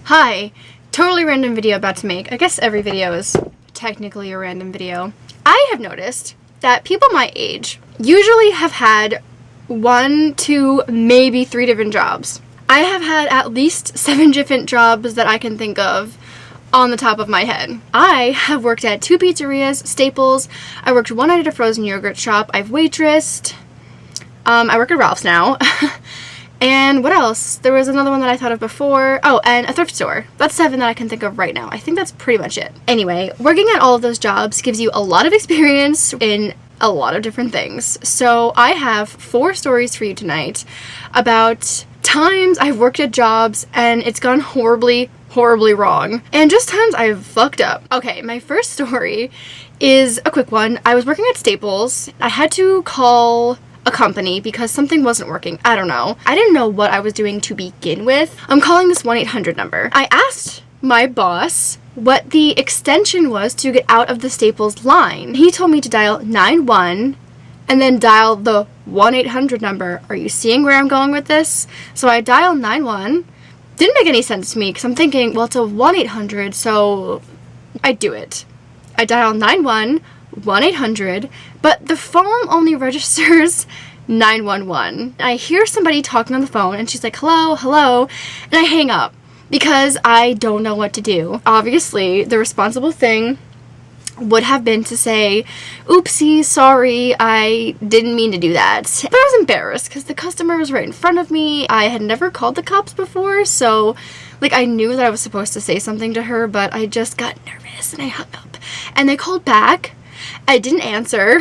Hi, totally random video about to make. I guess every video is technically a random video. I have noticed that people my age usually have had 1, 2, maybe 3 different jobs. I have had at least 7 different jobs that I can think of on the top of my head. I have worked at 2 pizzerias, Staples. I worked one night at a frozen yogurt shop. I've waitressed. I work at Ralph's now. And what else? There was another one that I thought of before. Oh, and a thrift store. That's 7 that I can think of right now. I think that's pretty much it. Anyway, working at all of those jobs gives you a lot of experience in a lot of different things. So I have 4 stories for you tonight about times I've worked at jobs and it's gone horribly wrong. And just times I've fucked up. Okay, my first story is a quick one. I was working at Staples. I had to call a company because something wasn't working. I don't know. I didn't know what I was doing to begin with. I'm calling this 1-800 number. I asked my boss what the extension was to get out of the Staples line. He told me to dial 91 and then dial the 1-800 number. Are you seeing where I'm going with this? So I dialed 91. Didn't make any sense to me because I'm thinking, well, it's a 1-800, so I do it. I dial 91, 1-800, but the phone only registers 911. I hear somebody talking on the phone and she's like, hello, and I hang up because I don't know what to do. Obviously, the responsible thing would have been to say, oopsie, sorry, I didn't mean to do that. But I was embarrassed because the customer was right in front of me. I had never called the cops before, so like I knew that I was supposed to say something to her, but I just got nervous and I hung up. And they called back. I didn't answer.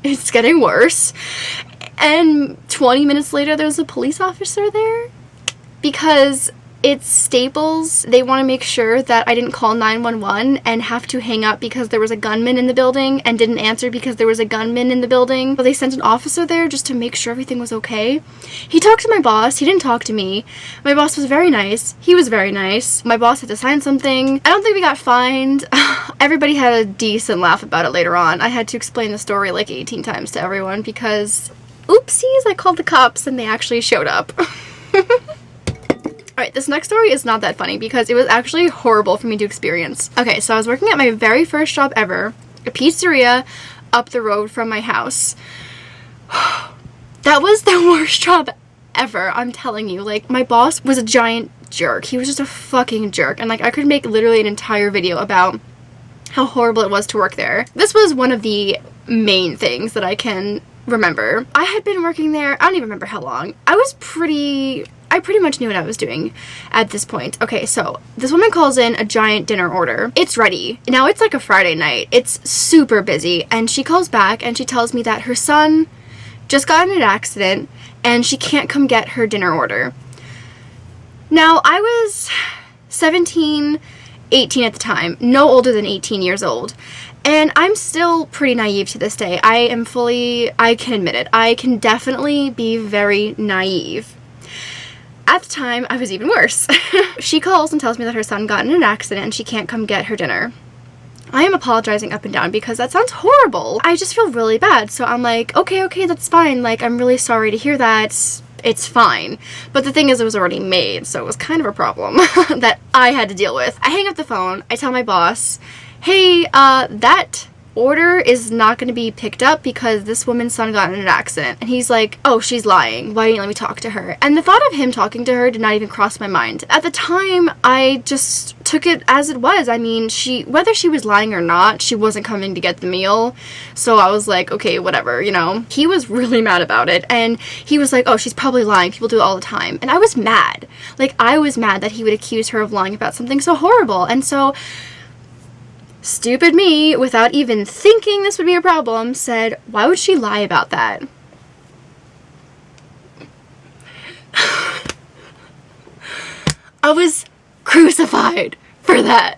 It's getting worse. And 20 minutes later, there's a police officer there because it's Staples. They want to make sure that I didn't call 911 and have to hang up because there was a gunman in the building and didn't answer because there was a gunman in the building. So they sent an officer there just to make sure everything was okay. He talked to my boss. He didn't talk to me. My boss was very nice. He was very nice. My boss had to sign something. I don't think we got fined. Everybody had a decent laugh about it later on. I had to explain the story like 18 times to everyone because, oopsies, I called the cops and they actually showed up. Alright, this next story is not that funny because it was actually horrible for me to experience. Okay, so I was working at my very first job ever, a pizzeria up the road from my house. That was the worst job ever, I'm telling you. Like, my boss was a giant jerk. He was just a fucking jerk. And like, I could make literally an entire video about how horrible it was to work there. This was one of the main things that I can remember. I had been working there, I don't even remember how long. I pretty much knew what I was doing at this point. Okay, so this woman calls in a giant dinner order. It's ready. Now it's like a Friday night. It's super busy. And she calls back and she tells me that her son just got in an accident and she can't come get her dinner order. Now, I was 17, 18 at the time, no older than 18 years old. And I'm still pretty naive to this day. I can admit it. I can definitely be very naive. At the time, I was even worse. She calls and tells me that her son got in an accident and she can't come get her dinner. I am apologizing up and down because that sounds horrible. I just feel really bad. So I'm like, okay, that's fine. Like, I'm really sorry to hear that. It's fine. But the thing is, it was already made, so it was kind of a problem that I had to deal with. I hang up the phone. I tell my boss, hey, that order is not going to be picked up because this woman's son got in an accident. And he's like, oh, she's lying. Why didn't you let me talk to her? And the thought of him talking to her did not even cross my mind. At the time, I just took it as it was. I mean, whether she was lying or not, she wasn't coming to get the meal. So I was like, okay, whatever, you know. He was really mad about it. And he was like, oh, she's probably lying. People do it all the time. And I was mad. Like, I was mad that he would accuse her of lying about something so horrible. And so stupid me, without even thinking this would be a problem, said, why would she lie about that? I was crucified for that.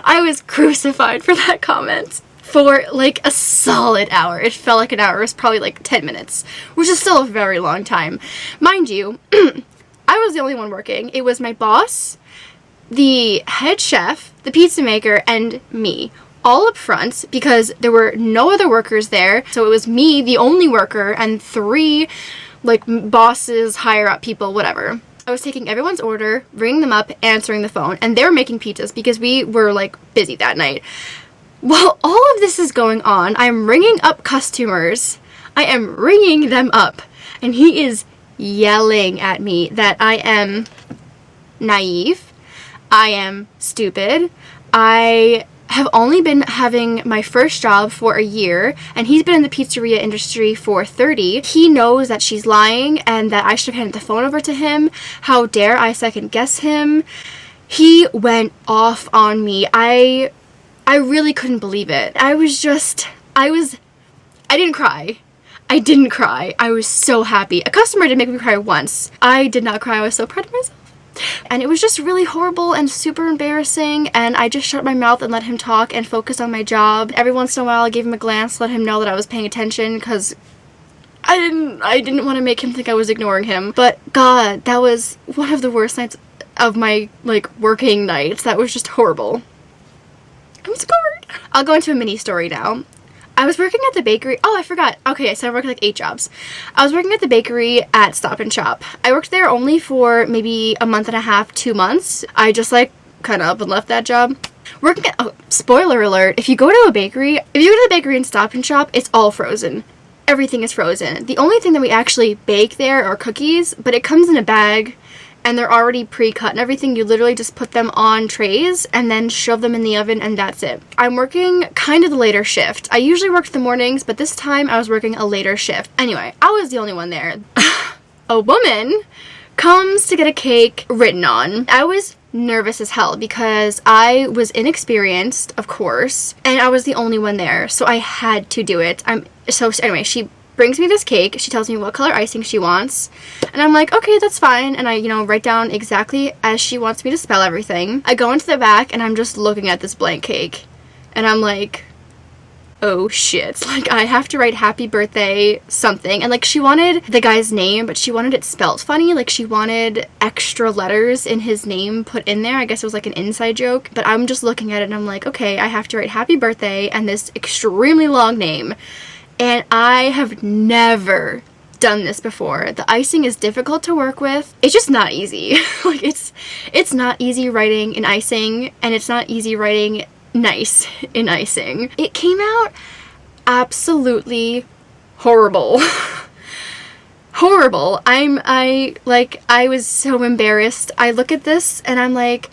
I was crucified for that comment for like a solid hour. It felt like an hour. It was probably like 10 minutes, which is still a very long time. Mind you, I was the only one working. It was my boss, the head chef, the pizza maker, and me, all up front because there were no other workers there. So it was me, the only worker, and 3 like bosses, higher up people, whatever. I was taking everyone's order, ringing them up, answering the phone, and they were making pizzas because we were like busy that night. While all of this is going on, I'm ringing up customers. I am ringing them up, and he is yelling at me that I am naive, I am stupid, I have only been having my first job for a year, and he's been in the pizzeria industry for 30. He knows that she's lying and that I should have handed the phone over to him. How dare I second guess him? He went off on me. I really couldn't believe it. I didn't cry. I didn't cry. I was so happy. A customer did make me cry once. I did not cry. I was so proud of myself. And it was just really horrible and super embarrassing, and I just shut my mouth and let him talk and focus on my job. Every once in a while I gave him a glance, let him know that I was paying attention, because I didn't want to make him think I was ignoring him. But God, that was one of the worst nights of my, like, working nights. That was just horrible. I'm scared. I'll go into a mini story now. I was working at the bakery. Oh, I forgot. Okay, so I worked like 8 jobs. I was working at the bakery at Stop and Shop. I worked there only for maybe a month and a half, 2 months. I just like kind of up and left that job. Working at, oh, spoiler alert, if you go to the bakery and Stop and Shop, it's all frozen. Everything is frozen. The only thing that we actually bake there are cookies, but it comes in a bag, and they're already pre-cut and everything. You literally just put them on trays and then shove them in the oven, and that's it. I'm working kind of the later shift. I usually work the mornings, but this time I was working a later shift. Anyway, I was the only one there. A woman comes to get a cake written on. I was nervous as hell because I was inexperienced, of course, and I was the only one there, so I had to do it. Anyway, she brings me this cake. She tells me what color icing she wants, and I'm like, okay, that's fine. And I, write down exactly as she wants me to spell everything. I go into the back and I'm just looking at this blank cake, and I'm like, oh shit, like I have to write happy birthday something. And like, she wanted the guy's name, but she wanted it spelt funny. Like, she wanted extra letters in his name put in there. I guess it was like an inside joke, but I'm just looking at it and I'm like, okay, I have to write happy birthday and this extremely long name. And I have never done this before. The icing is difficult to work with. It's just not easy. Like, it's not easy writing in icing, and it's not easy writing nice in icing. It came out absolutely horrible. Horrible. I was so embarrassed. I look at this and I'm like,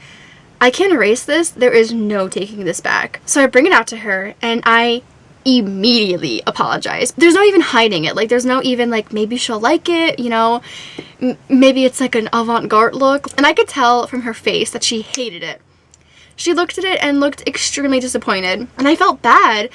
I can't erase this. There is no taking this back. So I bring it out to her and I immediately apologize. There's no even hiding it. Like, there's no even like, maybe she'll like it, maybe it's like an avant-garde look. And I could tell from her face that she hated it. She looked at it and looked extremely disappointed, and I felt bad,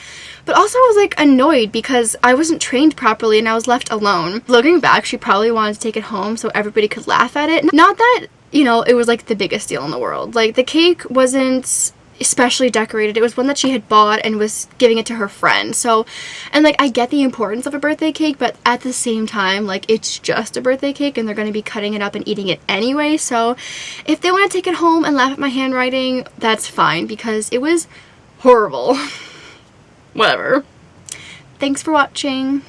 but also I was like annoyed because I wasn't trained properly and I was left alone. Looking back, she probably wanted to take it home so everybody could laugh at it. Not that, it was like the biggest deal in the world. Like, the cake wasn't especially decorated. It was one that she had bought and was giving it to her friend. So, and like, I get the importance of a birthday cake, but at the same time, like, it's just a birthday cake and they're going to be cutting it up and eating it anyway. So if they want to take it home and laugh at my handwriting, that's fine, because it was horrible. Whatever. Thanks for watching.